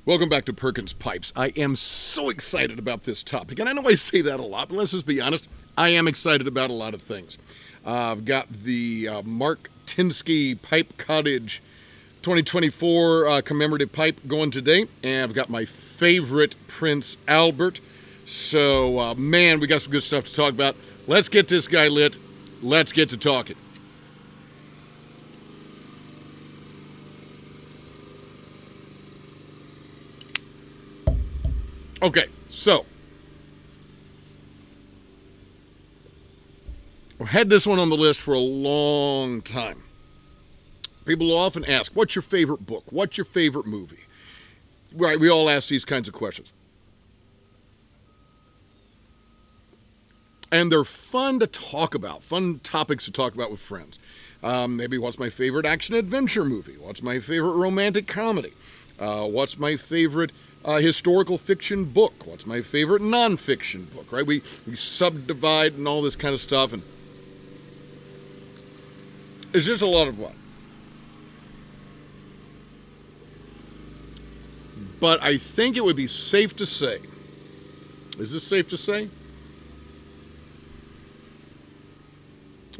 Welcome back to Perkins Pipes. I am so excited about this topic, and I know I say that a lot, but let's just be honest. I am excited about a lot of things. I've got the Mark Tinsky Pipe Cottage 2024 commemorative pipe going today, and I've got my favorite Prince Albert. So, man, we got some good stuff to talk about. Let's get this guy lit. Let's get to talking. Okay, so I've had this one on the list for a long time. People often ask, what's your favorite book? What's your favorite movie? Right, we all ask these kinds of questions. And they're fun to talk about, fun topics to talk about with friends. Maybe what's my favorite action-adventure movie? What's my favorite romantic comedy? What's my favorite historical fiction book? What's my favorite nonfiction book, right? We subdivide and all this kind of stuff, and it's just a lot of fun. But I think it would be safe to say, is this safe to say?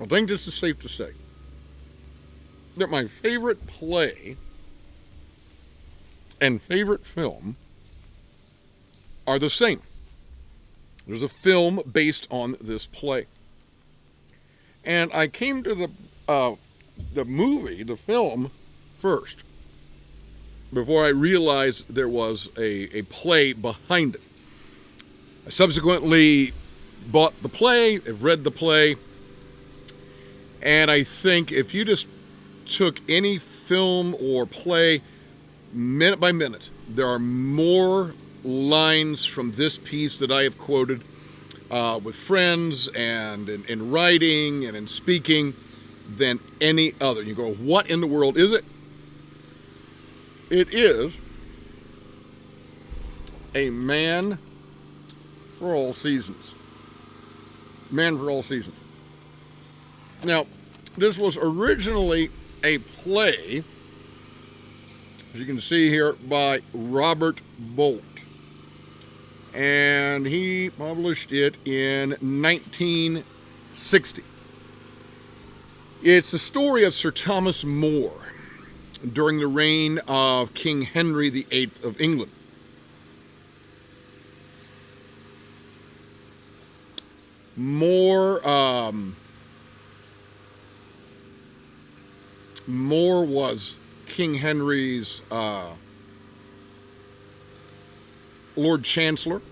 I think this is safe to say that my favorite play and favorite film are the same. There's a film based on this play. And I came to the movie, the film, first, before I realized there was a play behind it. I subsequently bought the play, have read the play, and I think if you just took any film or play minute by minute, there are more lines from this piece that I have quoted with friends and in writing and in speaking than any other. You go, what in the world is it? It is a man for all seasons. Man for all seasons. Now, this was originally a play, as you can see here, by Robert Bolt. And he published it in 1960. It's the story of Sir Thomas More during the reign of King Henry VIII of England. More was King Henry's Lord Chancellor,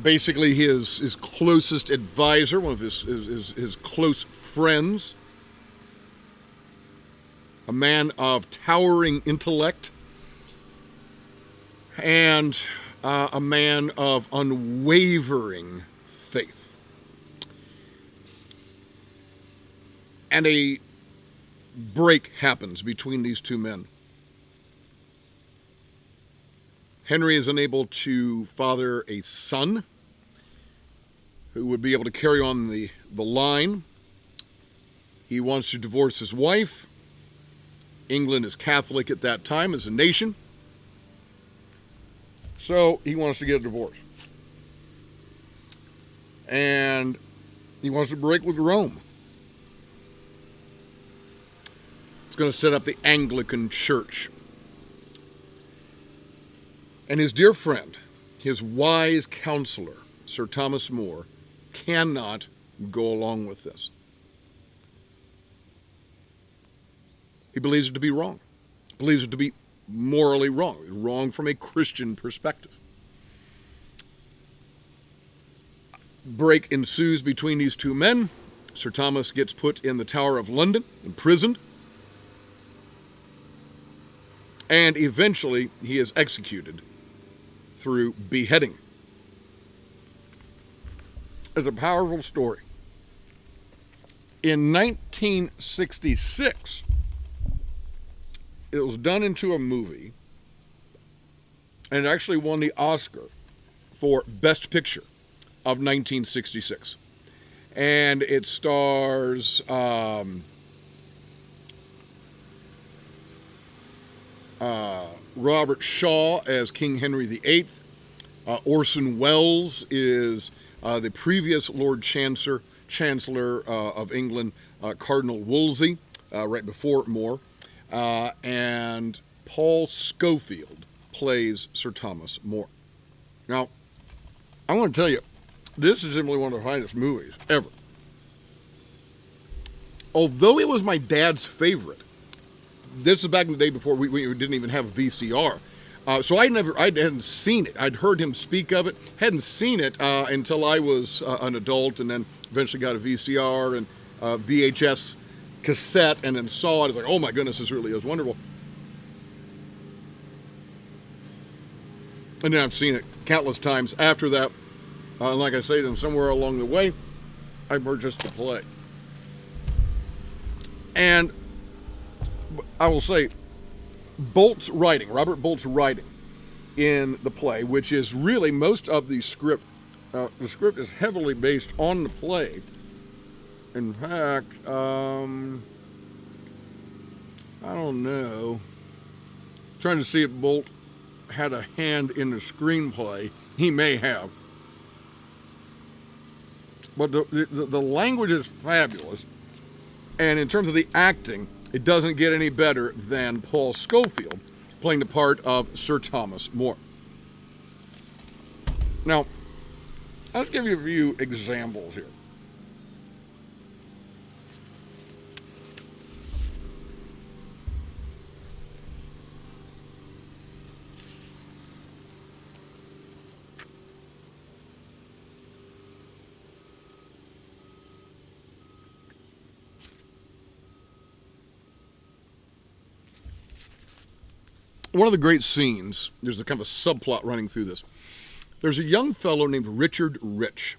basically his closest advisor, one of his close friends, a man of towering intellect, and a man of unwavering faith. And a break happens between these two men. Henry is unable to father a son who would be able to carry on the line. He wants to divorce his wife. England is Catholic at that time as a nation. So he wants to get a divorce. And he wants to break with Rome. He's going to set up the Anglican Church. And his dear friend, his wise counselor, Sir Thomas More, cannot go along with this. He believes it to be wrong. He believes it to be morally wrong. Wrong from a Christian perspective. Break ensues between these two men. Sir Thomas gets put in the Tower of London, imprisoned. And eventually he is executed through beheading. It's a powerful story. In 1966, it was done into a movie, and it actually won the Oscar for Best Picture of 1966. And it stars Robert Shaw as King Henry VIII. Orson Welles is the previous Lord Chancellor of England, Cardinal Wolsey, right before More. And Paul Scofield plays Sir Thomas More. Now, I want to tell you, this is simply one of the finest movies ever. Although it was my dad's favorite, this is back in the day before we didn't even have a VCR. So I hadn't seen it. I'd heard him speak of it, hadn't seen it until I was an adult, and then eventually got a VCR and VHS cassette, and then saw it. It's like, oh my goodness, this really is wonderful. And then I've seen it countless times after that. Like I say, then somewhere along the way, I purchased the play. And I will say, Robert Bolt's writing in the play, which is really most of the script is heavily based on the play. In fact, I don't know. I'm trying to see if Bolt had a hand in the screenplay. He may have. But the language is fabulous. And in terms of the acting, it doesn't get any better than Paul Scofield playing the part of Sir Thomas More. Now, I'll give you a few examples here. One of the great scenes, there's a kind of a subplot running through this. There's a young fellow named Richard Rich,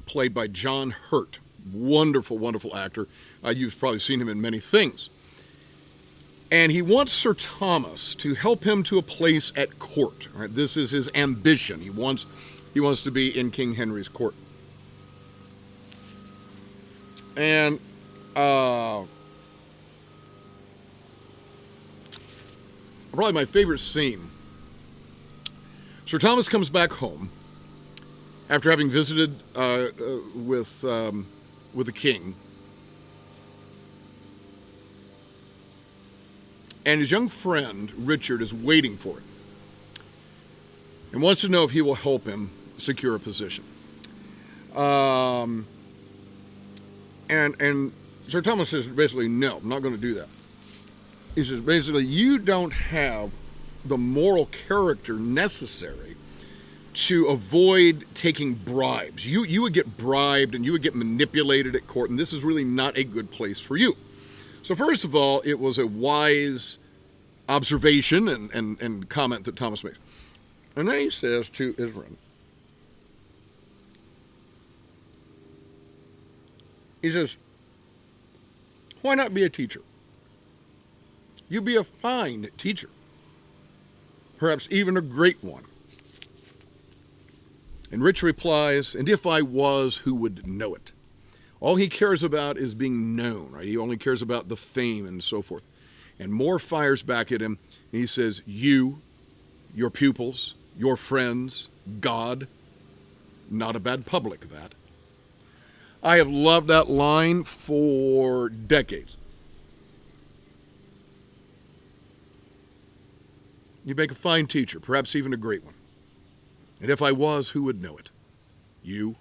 played by John Hurt. Wonderful, wonderful actor. You've probably seen him in many things. And he wants Sir Thomas to help him to a place at court. Right? This is his ambition. He wants to be in King Henry's court. And probably my favorite scene. Sir Thomas comes back home after having visited with the king, and his young friend Richard is waiting for him and wants to know if he will help him secure a position. And Sir Thomas says basically, no, I'm not going to do that. He says, basically, you don't have the moral character necessary to avoid taking bribes. You would get bribed and you would get manipulated at court, and this is really not a good place for you. So first of all, it was a wise observation and comment that Thomas made. And then he says to his friend, he says, why not be a teacher? You'd be a fine teacher, perhaps even a great one. And Rich replies, and if I was, who would know it? All he cares about is being known, right? He only cares about the fame and so forth. And Moore fires back at him, and he says, you, your pupils, your friends, God, not a bad public, that. I have loved that line for decades. You make a fine teacher, perhaps even a great one. And if I was, who would know it? You,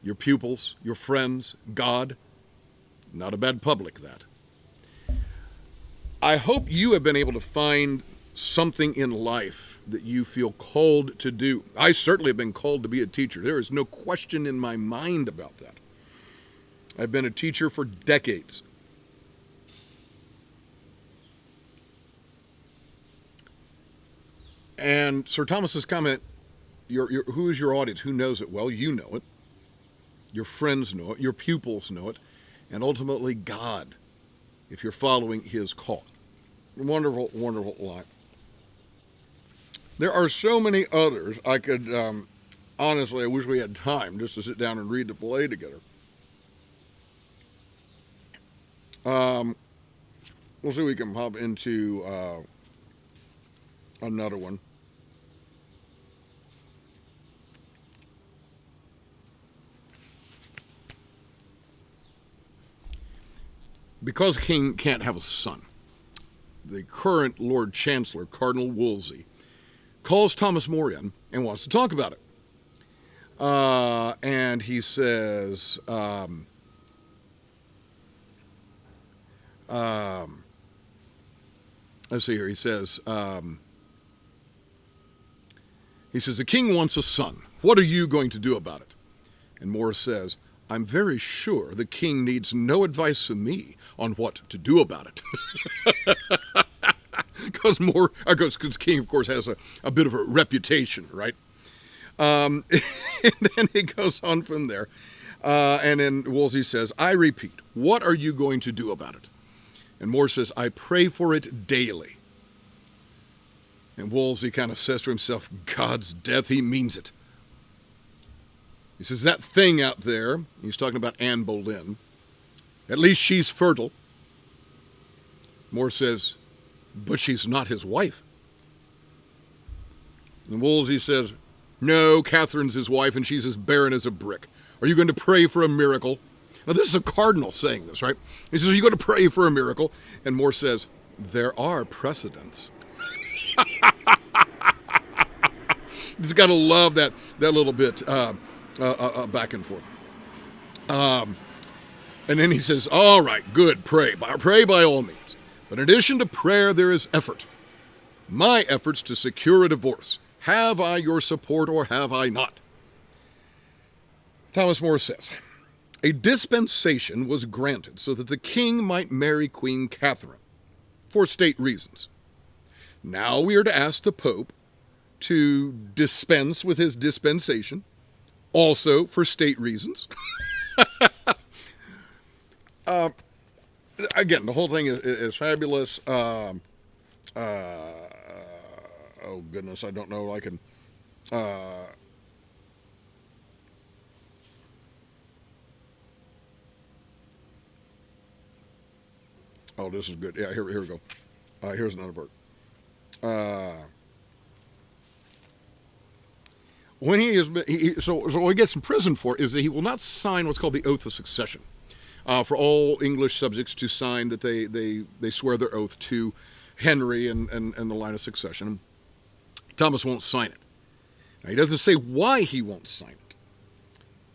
your pupils, your friends, God. Not a bad public, that. I hope you have been able to find something in life that you feel called to do. I certainly have been called to be a teacher. There is no question in my mind about that. I've been a teacher for decades. And Sir Thomas's comment, who is your audience? Who knows it? Well, you know it. Your friends know it. Your pupils know it. And ultimately, God, if you're following his call. Wonderful, wonderful line. There are so many others. I could, honestly, I wish we had time just to sit down and read the play together. We'll see if we can pop into another one. Because a king can't have a son, the current Lord Chancellor, Cardinal Wolsey, calls Thomas More in and wants to talk about it. And he says, let's see here. He says, the king wants a son. What are you going to do about it? And More says, I'm very sure the king needs no advice from me on what to do about it. Because king, of course, has a bit of a reputation, right? And then he goes on from there. And then Wolsey says, I repeat, what are you going to do about it? And More says, I pray for it daily. And Wolsey kind of says to himself, God's death, he means it. He says, that thing out there, he's talking about Anne Boleyn, at least she's fertile. More says, but she's not his wife. And Wolsey says, no, Catherine's his wife, and she's as barren as a brick. Are you going to pray for a miracle? Now, this is a cardinal saying this, right? He says, are you going to pray for a miracle? And More says, there are precedents. Just got to love that little bit back and forth. And then he says, all right, good, pray by all means. But in addition to prayer, there is effort. My efforts to secure a divorce. Have I your support or have I not? Thomas More says, a dispensation was granted so that the king might marry Queen Catherine for state reasons. Now we are to ask the Pope to dispense with his dispensation, also for state reasons. Again, the whole thing is fabulous. Oh, goodness, I don't know. I can... oh, this is good. Yeah, here we go. Here's another part. When he is... So what he gets in prison for is that he will not sign what's called the Oath of Succession. For all English subjects to sign that they swear their oath to Henry and the line of succession. Thomas won't sign it. Now, he doesn't say why he won't sign it.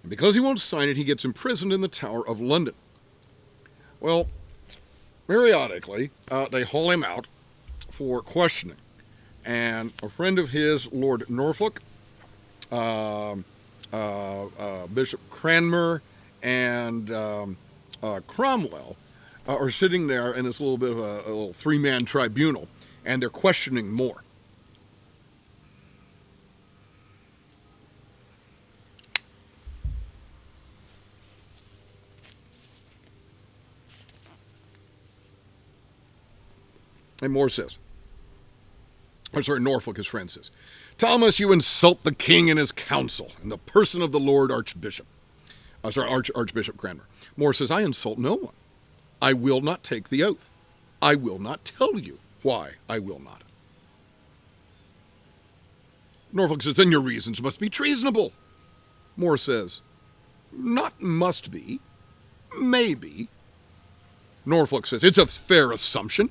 And because he won't sign it, he gets imprisoned in the Tower of London. Well, periodically, they haul him out for questioning. And a friend of his, Lord Norfolk, Bishop Cranmer, and Cromwell are sitting there in this little bit of a little three-man tribunal, and they're questioning More. And More says, Norfolk, his friend, says, Thomas, you insult the king and his council in the person of the Lord Archbishop. Archbishop Cranmer. More says, I insult no one. I will not take the oath. I will not tell you why I will not. Norfolk says, then your reasons must be treasonable. More says, not must be, maybe. Norfolk says, it's a fair assumption.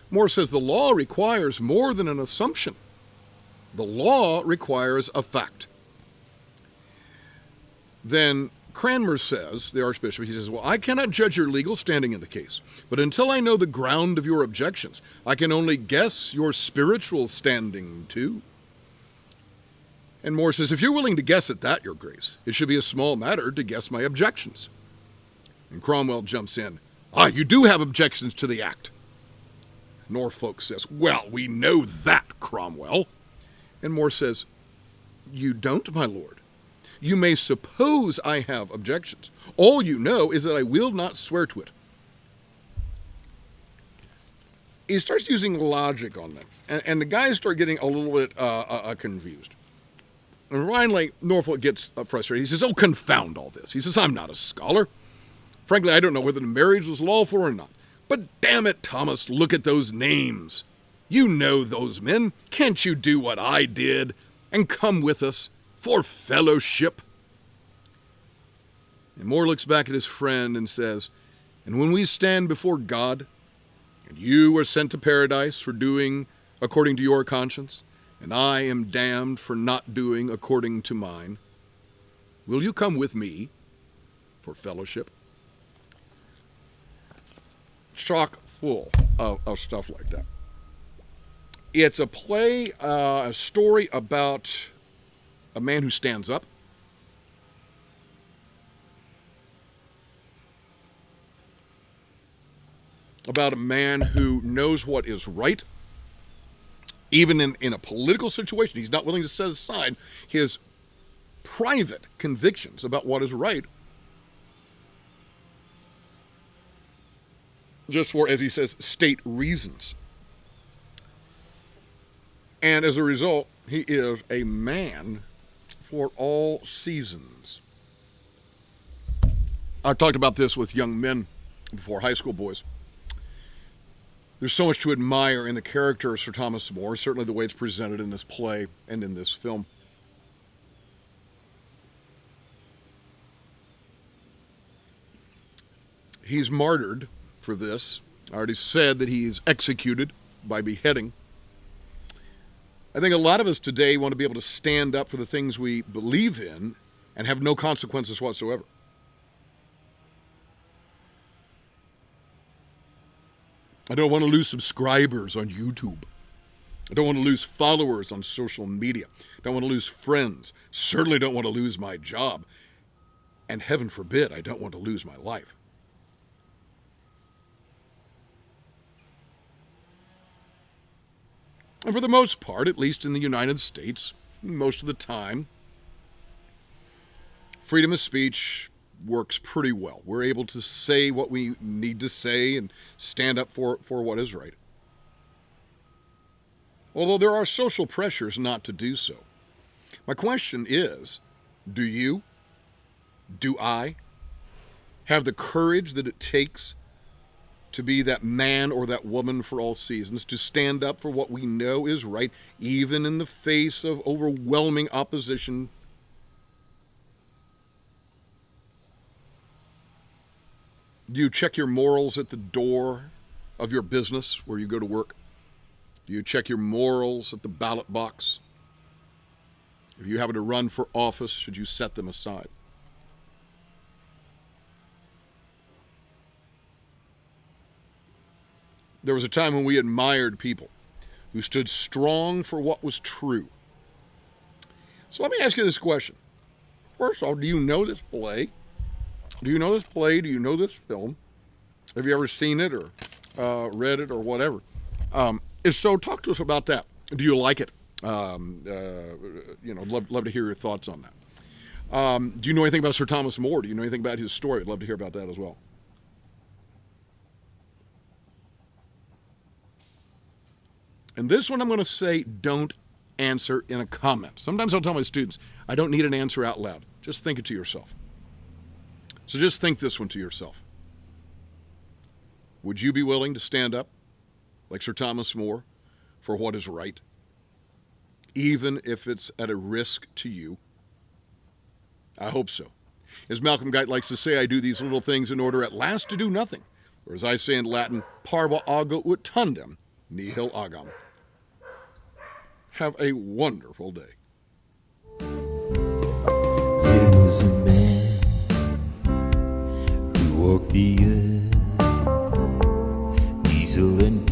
More says, the law requires more than an assumption. The law requires a fact. Then Cranmer says, the Archbishop, he says, well, I cannot judge your legal standing in the case, but until I know the ground of your objections, I can only guess your spiritual standing too. And More says, if you're willing to guess at that, your grace, it should be a small matter to guess my objections. And Cromwell jumps in, you do have objections to the act. Norfolk says, well, we know that, Cromwell. And More says, you don't, my lord. You may suppose I have objections. All you know is that I will not swear to it. He starts using logic on them. And the guys start getting a little bit confused. And finally, Norfolk gets frustrated. He says, oh, confound all this. He says, I'm not a scholar. Frankly, I don't know whether the marriage was lawful or not. But damn it, Thomas, look at those names. You know those men. Can't you do what I did and come with us for fellowship? And Moore looks back at his friend and says, and when we stand before God, and you are sent to paradise for doing according to your conscience, and I am damned for not doing according to mine, will you come with me for fellowship? Chock full of stuff like that. It's a play, a story about a man who stands up. About a man who knows what is right. Even in a political situation, he's not willing to set aside his private convictions about what is right. Just for, as he says, state reasons. And as a result, he is a man for all seasons. I've talked about this with young men before, high school boys. There's so much to admire in the character of Sir Thomas More, certainly the way it's presented in this play and in this film. He's martyred for this. I already said that he's executed by beheading. I think a lot of us today want to be able to stand up for the things we believe in and have no consequences whatsoever. I don't want to lose subscribers on YouTube. I don't want to lose followers on social media. I don't want to lose friends. Certainly don't want to lose my job. And heaven forbid, I don't want to lose my life. And for the most part, at least in the United States, most of the time, freedom of speech works pretty well. We're able to say what we need to say and stand up for what is right. Although there are social pressures not to do so. My question is, do you, do I, have the courage that it takes to be that man or that woman for all seasons, to stand up for what we know is right, even in the face of overwhelming opposition? Do you check your morals at the door of your business where you go to work? Do you check your morals at the ballot box? If you happen to run for office, should you set them aside? There was a time when we admired people who stood strong for what was true. So let me ask you this question. First of all, do you know this play? Do you know this play? Do you know this film? Have you ever seen it or read it or whatever? If so, talk to us about that. Do you like it? Love to hear your thoughts on that. Do you know anything about Sir Thomas More? Do you know anything about his story? I'd love to hear about that as well. And this one I'm going to say, don't answer in a comment. Sometimes I'll tell my students, I don't need an answer out loud. Just think it to yourself. So just think this one to yourself. Would you be willing to stand up, like Sir Thomas More, for what is right, even if it's at a risk to you? I hope so. As Malcolm Guite likes to say, I do these little things in order at last to do nothing. Or as I say in Latin, Parva ut tandem, nihil agam. Have a wonderful day. There was a man who walked the earth, diesel and